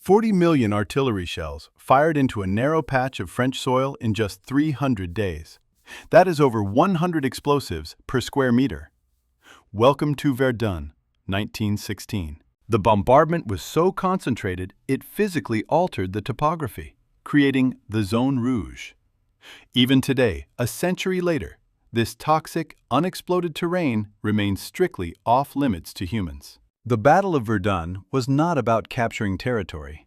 40 million artillery shells fired into a narrow patch of French soil in just 300 days. That is over 100 explosives per square meter. Welcome to Verdun, 1916. The bombardment was so concentrated it physically altered the topography, creating the Zone Rouge. Even today, a century later, this toxic, unexploded terrain remains strictly off-limits to humans. The Battle of Verdun was not about capturing territory.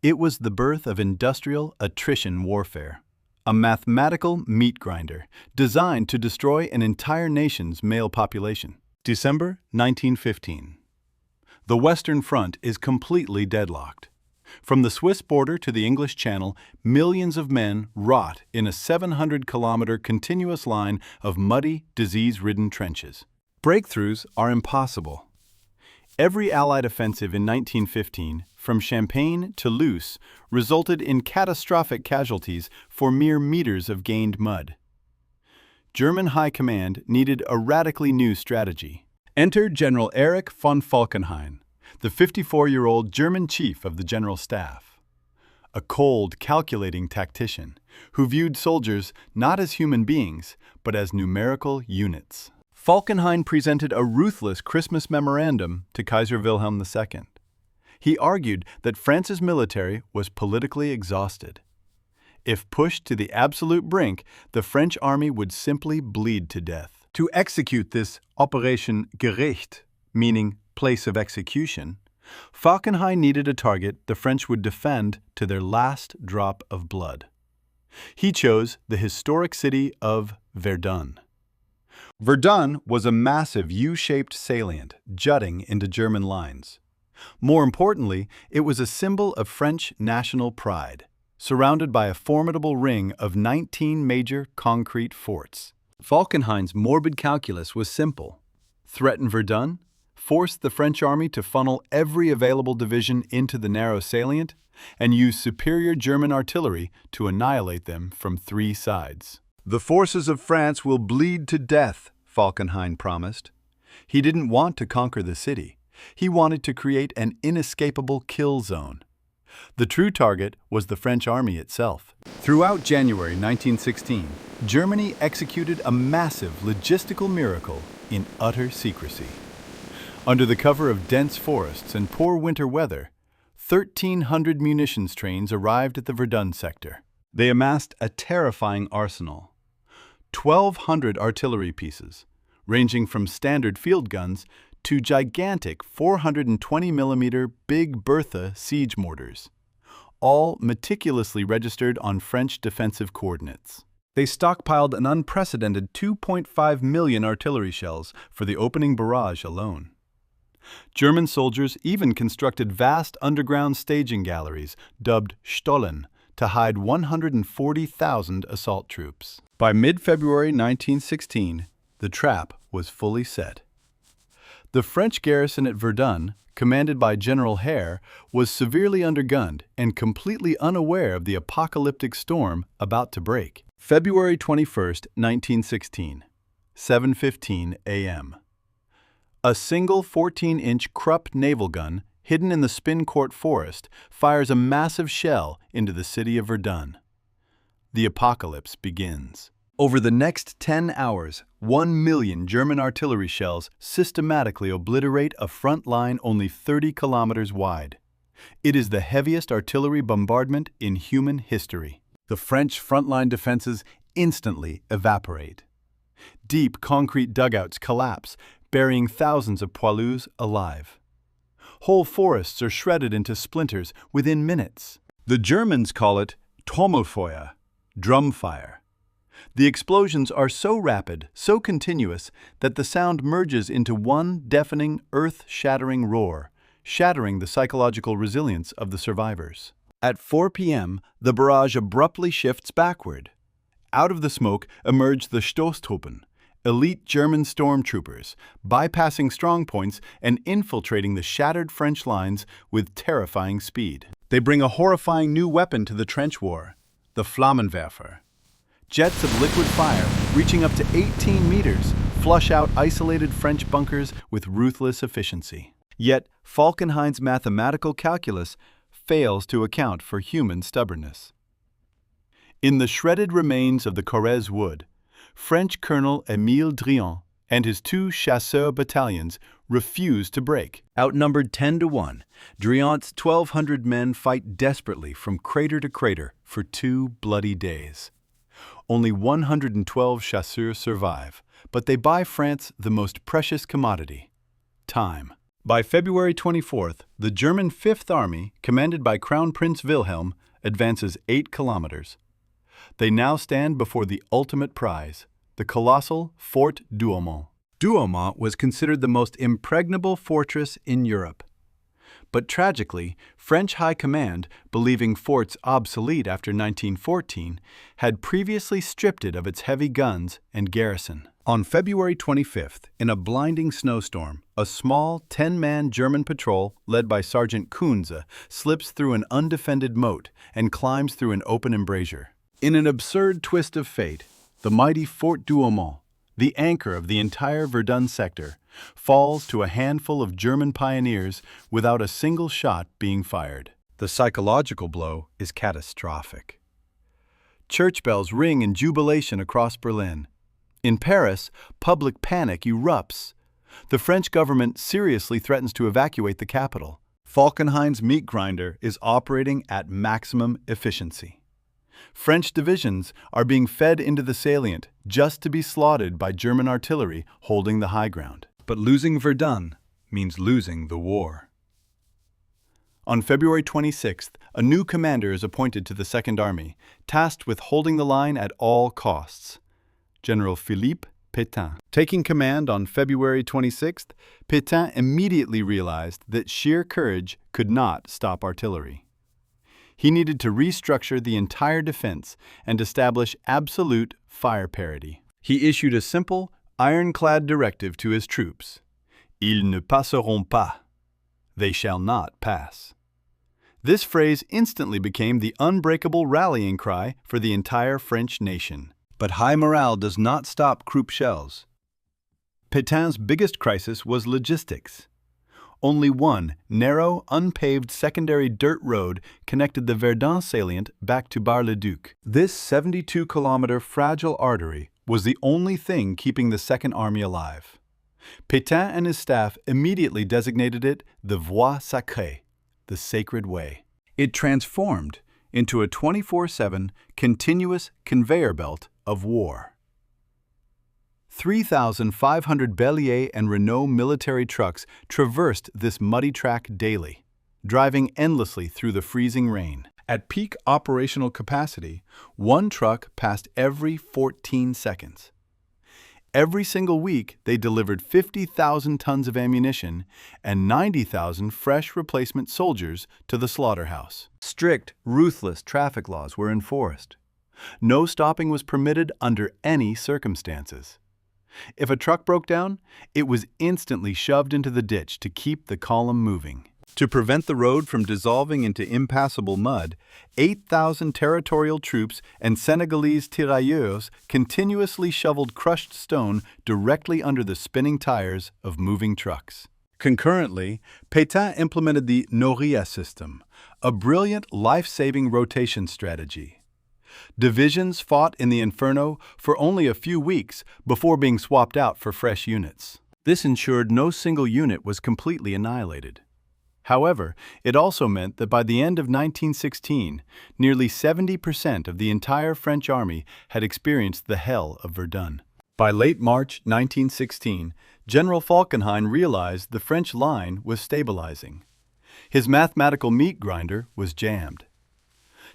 It was the birth of industrial attrition warfare, a mathematical meat grinder designed to destroy an entire nation's male population. December 1915. The Western Front is completely deadlocked. From the Swiss border to the English Channel, millions of men rot in a 700-kilometer continuous line of muddy, disease-ridden trenches. Breakthroughs are impossible. Every Allied offensive in 1915, from Champagne to Loos, resulted in catastrophic casualties for mere meters of gained mud. German High Command needed a radically new strategy. Enter General Erich von Falkenhayn, the 54-year-old German chief of the General Staff. A cold, calculating tactician who viewed soldiers not as human beings, but as numerical units. Falkenhayn presented a ruthless Christmas memorandum to Kaiser Wilhelm II. He argued that France's military was politically exhausted. If pushed to the absolute brink, the French army would simply bleed to death. To execute this Operation Gericht, meaning place of execution, Falkenhayn needed a target the French would defend to their last drop of blood. He chose the historic city of Verdun. Verdun was a massive U-shaped salient jutting into German lines. More importantly, it was a symbol of French national pride, surrounded by a formidable ring of 19 major concrete forts. Falkenhayn's morbid calculus was simple: threaten Verdun, force the French army to funnel every available division into the narrow salient, and use superior German artillery to annihilate them from three sides. The forces of France will bleed to death, Falkenhayn promised. He didn't want to conquer the city. He wanted to create an inescapable kill zone. The true target was the French army itself. Throughout January 1916, Germany executed a massive logistical miracle in utter secrecy. Under the cover of dense forests and poor winter weather, 1,300 munitions trains arrived at the Verdun sector. They amassed a terrifying arsenal. 1,200 artillery pieces, ranging from standard field guns to gigantic 420mm Big Bertha siege mortars, all meticulously registered on French defensive coordinates. They stockpiled an unprecedented 2.5 million artillery shells for the opening barrage alone. German soldiers even constructed vast underground staging galleries, dubbed Stollen, to hide 140,000 assault troops. By mid-February 1916, the trap was fully set. The French garrison at Verdun, commanded by General Herr, was severely undergunned and completely unaware of the apocalyptic storm about to break. February 21, 1916, 7:15 a.m. A single 14-inch Krupp naval gun, hidden in the Spincourt forest, fires a massive shell into the city of Verdun. The apocalypse begins. Over the next 10 hours, 1 million German artillery shells systematically obliterate a front line only 30 kilometers wide. It is the heaviest artillery bombardment in human history. The French frontline defenses instantly evaporate. Deep concrete dugouts collapse, burying thousands of poilus alive. Whole forests are shredded into splinters within minutes. The Germans call it Trommelfeuer, drum fire. The explosions are so rapid, so continuous, that the sound merges into one deafening, earth-shattering roar, shattering the psychological resilience of the survivors. At 4 p.m., the barrage abruptly shifts backward. Out of the smoke emerge the Stoßtruppen, elite German stormtroopers, bypassing strongpoints and infiltrating the shattered French lines with terrifying speed. They bring a horrifying new weapon to the trench war, the Flammenwerfer. Jets of liquid fire, reaching up to 18 meters, flush out isolated French bunkers with ruthless efficiency. Yet, Falkenhayn's mathematical calculus fails to account for human stubbornness. In the shredded remains of the Corrèze wood, French Colonel Émile Drian and his 2 chasseurs battalions refused to break. Outnumbered 10-1, Drian's 1,200 men fight desperately from crater to crater for 2 bloody days. Only 112 chasseurs survive, but they buy France the most precious commodity: time. By February 24th, the German Fifth Army, commanded by Crown Prince Wilhelm, advances 8 kilometers. They now stand before the ultimate prize, the colossal Fort Douaumont. Douaumont was considered the most impregnable fortress in Europe. But tragically, French High Command, believing forts obsolete after 1914, had previously stripped it of its heavy guns and garrison. On February 25th, in a blinding snowstorm, a small 10-man German patrol led by Sergeant Kunze slips through an undefended moat and climbs through an open embrasure. In an absurd twist of fate, the mighty Fort Douaumont, the anchor of the entire Verdun sector, falls to a handful of German pioneers without a single shot being fired. The psychological blow is catastrophic. Church bells ring in jubilation across Berlin. In Paris, public panic erupts. The French government seriously threatens to evacuate the capital. Falkenhayn's meat grinder is operating at maximum efficiency. French divisions are being fed into the salient just to be slaughtered by German artillery holding the high ground. But losing Verdun means losing the war. On February 26th, a new commander is appointed to the Second Army, tasked with holding the line at all costs: General Philippe Pétain. Taking command on February 26th, Pétain immediately realized that sheer courage could not stop artillery. He needed to restructure the entire defense and establish absolute fire parity. He issued a simple, ironclad directive to his troops: Ils ne passeront pas. They shall not pass. This phrase instantly became the unbreakable rallying cry for the entire French nation. But high morale does not stop croup shells. Pétain's biggest crisis was logistics. Only one narrow, unpaved secondary dirt road connected the Verdun salient back to Bar-le-Duc. This 72-kilometer fragile artery was the only thing keeping the Second Army alive. Pétain and his staff immediately designated it the Voie Sacrée, the Sacred Way. It transformed into a 24/7 continuous conveyor belt of war. 3,500 Bélier and Renault military trucks traversed this muddy track daily, driving endlessly through the freezing rain. At peak operational capacity, one truck passed every 14 seconds. Every single week, they delivered 50,000 tons of ammunition and 90,000 fresh replacement soldiers to the slaughterhouse. Strict, ruthless traffic laws were enforced. No stopping was permitted under any circumstances. If a truck broke down, it was instantly shoved into the ditch to keep the column moving. To prevent the road from dissolving into impassable mud, 8,000 territorial troops and Senegalese tirailleurs continuously shoveled crushed stone directly under the spinning tires of moving trucks. Concurrently, Pétain implemented the Noria system, a brilliant life-saving rotation strategy. Divisions fought in the Inferno for only a few weeks before being swapped out for fresh units. This ensured no single unit was completely annihilated. However, it also meant that by the end of 1916, nearly 70% of the entire French army had experienced the hell of Verdun. By late March 1916, General Falkenhayn realized the French line was stabilizing. His mathematical meat grinder was jammed.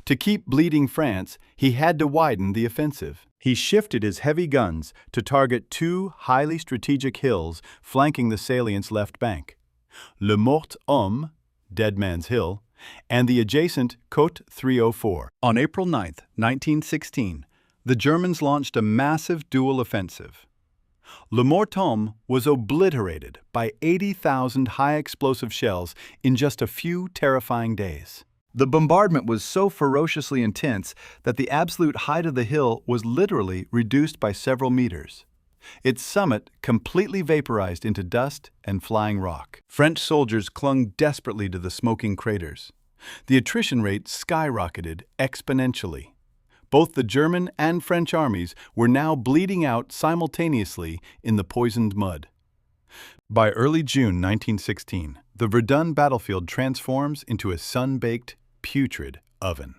To keep bleeding France, he had to widen the offensive. He shifted his heavy guns to target 2 highly strategic hills flanking the salient's left bank: Le Mort Homme, Dead Man's Hill, and the adjacent Côte 304. On April 9, 1916, the Germans launched a massive dual offensive. Le Mort Homme was obliterated by 80,000 high-explosive shells in just a few terrifying days. The bombardment was so ferociously intense that the absolute height of the hill was literally reduced by several meters. Its summit completely vaporized into dust and flying rock. French soldiers clung desperately to the smoking craters. The attrition rate skyrocketed exponentially. Both the German and French armies were now bleeding out simultaneously in the poisoned mud. By early June 1916, the Verdun battlefield transforms into a sun-baked, putrid oven.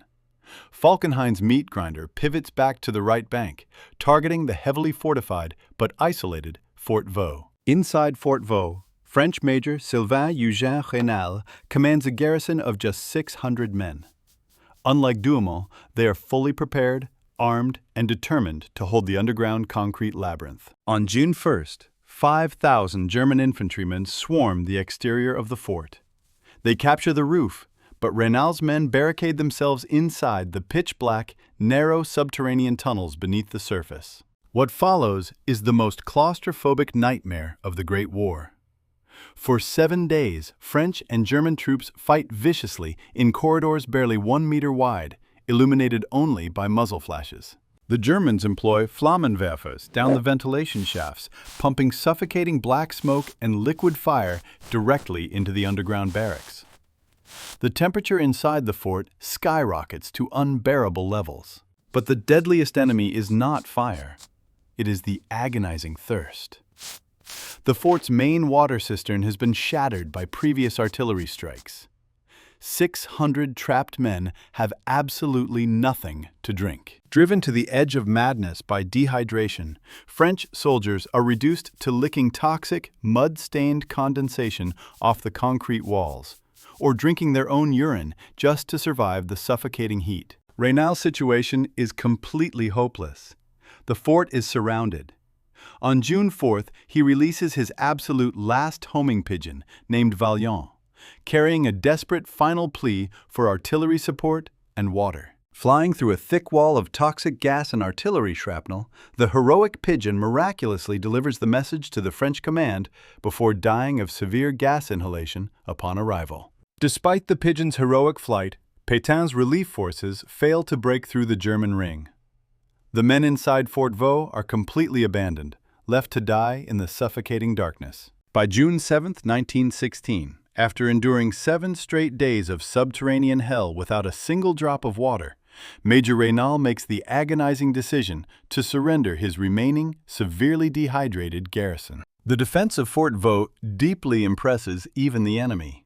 Falkenhayn's meat grinder pivots back to the right bank, targeting the heavily fortified but isolated Fort Vaux. Inside Fort Vaux, French Major Sylvain Eugène Raynal commands a garrison of just 600 men. Unlike Douaumont, they are fully prepared, armed, and determined to hold the underground concrete labyrinth. On June 1st, 5,000 German infantrymen swarm the exterior of the fort. They capture the roof, but Raynal's men barricade themselves inside the pitch-black, narrow subterranean tunnels beneath the surface. What follows is the most claustrophobic nightmare of the Great War. For 7 days, French and German troops fight viciously in corridors barely 1 meter wide, illuminated only by muzzle flashes. The Germans employ Flammenwerfers down the ventilation shafts, pumping suffocating black smoke and liquid fire directly into the underground barracks. The temperature inside the fort skyrockets to unbearable levels. But the deadliest enemy is not fire. It is the agonizing thirst. The fort's main water cistern has been shattered by previous artillery strikes. 600 trapped men have absolutely nothing to drink. Driven to the edge of madness by dehydration, French soldiers are reduced to licking toxic, mud-stained condensation off the concrete walls, or drinking their own urine just to survive the suffocating heat. Raynal's situation is completely hopeless. The fort is surrounded. On June 4th, he releases his absolute last homing pigeon, named Valiant, carrying a desperate final plea for artillery support and water. Flying through a thick wall of toxic gas and artillery shrapnel, the heroic pigeon miraculously delivers the message to the French command before dying of severe gas inhalation upon arrival. Despite the pigeon's heroic flight, Pétain's relief forces fail to break through the German ring. The men inside Fort Vaux are completely abandoned, left to die in the suffocating darkness. By June 7, 1916, after enduring 7 straight days of subterranean hell without a single drop of water, Major Raynal makes the agonizing decision to surrender his remaining, severely dehydrated garrison. The defense of Fort Vaux deeply impresses even the enemy.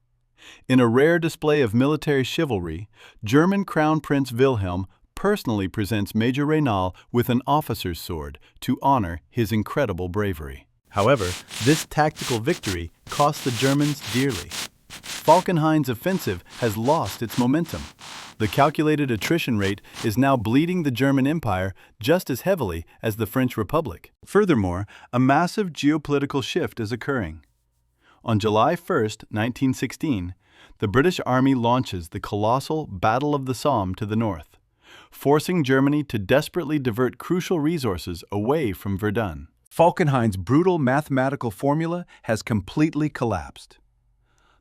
In a rare display of military chivalry, German Crown Prince Wilhelm personally presents Major Raynal with an officer's sword to honor his incredible bravery. However, this tactical victory cost the Germans dearly. Falkenhayn's offensive has lost its momentum. The calculated attrition rate is now bleeding the German Empire just as heavily as the French Republic. Furthermore, a massive geopolitical shift is occurring. On July 1, 1916, the British Army launches the colossal Battle of the Somme to the north, forcing Germany to desperately divert crucial resources away from Verdun. Falkenhayn's brutal mathematical formula has completely collapsed.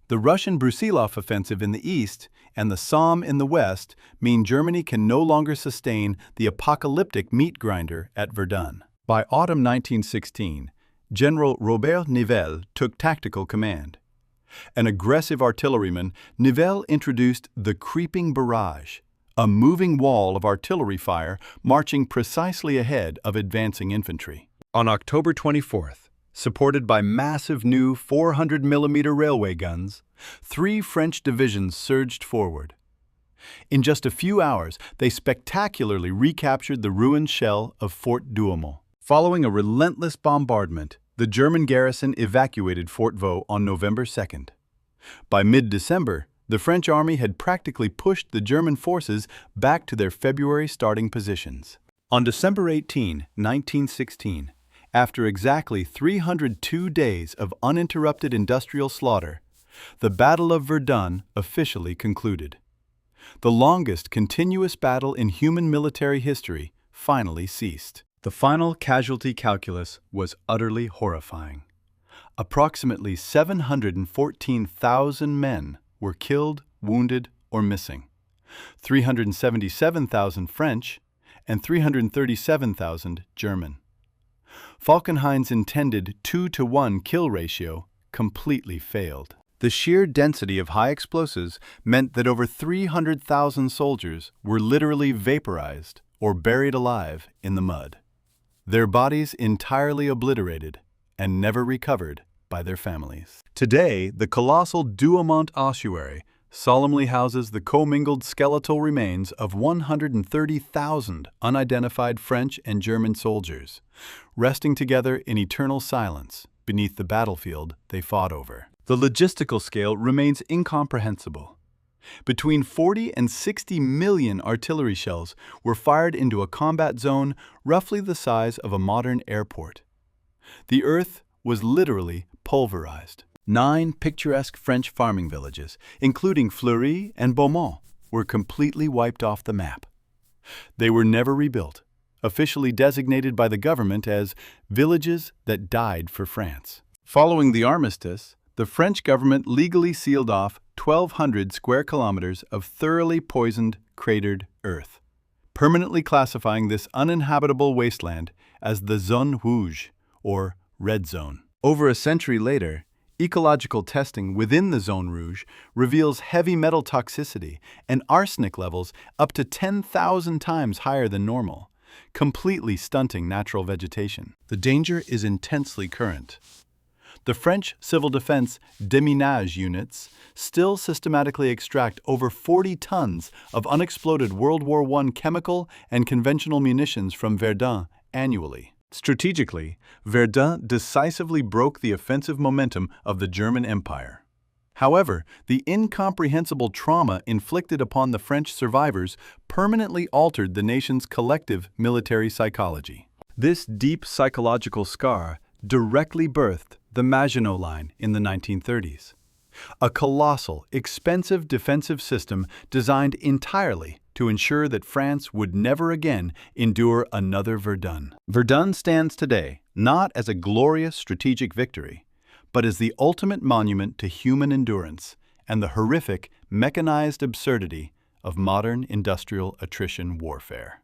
The Russian Brusilov offensive in the east and the Somme in the west mean Germany can no longer sustain the apocalyptic meat grinder at Verdun. By autumn 1916, General Robert Nivelle took tactical command. An aggressive artilleryman, Nivelle introduced the creeping barrage, a moving wall of artillery fire marching precisely ahead of advancing infantry. On October 24th, supported by massive new 400mm railway guns, 3 French divisions surged forward. In just a few hours, they spectacularly recaptured the ruined shell of Fort Douaumont. Following a relentless bombardment, the German garrison evacuated Fort Vaux on November 2nd. By mid-December, the French army had practically pushed the German forces back to their February starting positions. On December 18, 1916, after exactly 302 days of uninterrupted industrial slaughter, the Battle of Verdun officially concluded. The longest continuous battle in human military history finally ceased. The final casualty calculus was utterly horrifying. Approximately 714,000 men were killed, wounded, or missing. 377,000 French and 337,000 German. Falkenhayn's intended 2-to-1 kill ratio completely failed. The sheer density of high explosives meant that over 300,000 soldiers were literally vaporized or buried alive in the mud, their bodies entirely obliterated and never recovered by their families. Today, the colossal Douaumont ossuary solemnly houses the commingled skeletal remains of 130,000 unidentified French and German soldiers, resting together in eternal silence beneath the battlefield they fought over. The logistical scale remains incomprehensible. Between 40 and 60 million artillery shells were fired into a combat zone roughly the size of a modern airport. The earth was literally pulverized. 9 picturesque French farming villages, including Fleury and Beaumont, were completely wiped off the map. They were never rebuilt, officially designated by the government as villages that died for France. Following the armistice, the French government legally sealed off 1,200 square kilometers of thoroughly poisoned, cratered earth, permanently classifying this uninhabitable wasteland as the Zone Rouge, or Red Zone. Over a century later, ecological testing within the Zone Rouge reveals heavy metal toxicity and arsenic levels up to 10,000 times higher than normal, completely stunting natural vegetation. The danger is intensely current. The French civil defense déminage units still systematically extract over 40 tons of unexploded World War I chemical and conventional munitions from Verdun annually. Strategically, Verdun decisively broke the offensive momentum of the German Empire. However, the incomprehensible trauma inflicted upon the French survivors permanently altered the nation's collective military psychology. This deep psychological scar directly birthed the Maginot Line in the 1930s, a colossal, expensive defensive system designed entirely to ensure that France would never again endure another Verdun. Verdun stands today not as a glorious strategic victory, but as the ultimate monument to human endurance and the horrific, mechanized absurdity of modern industrial attrition warfare.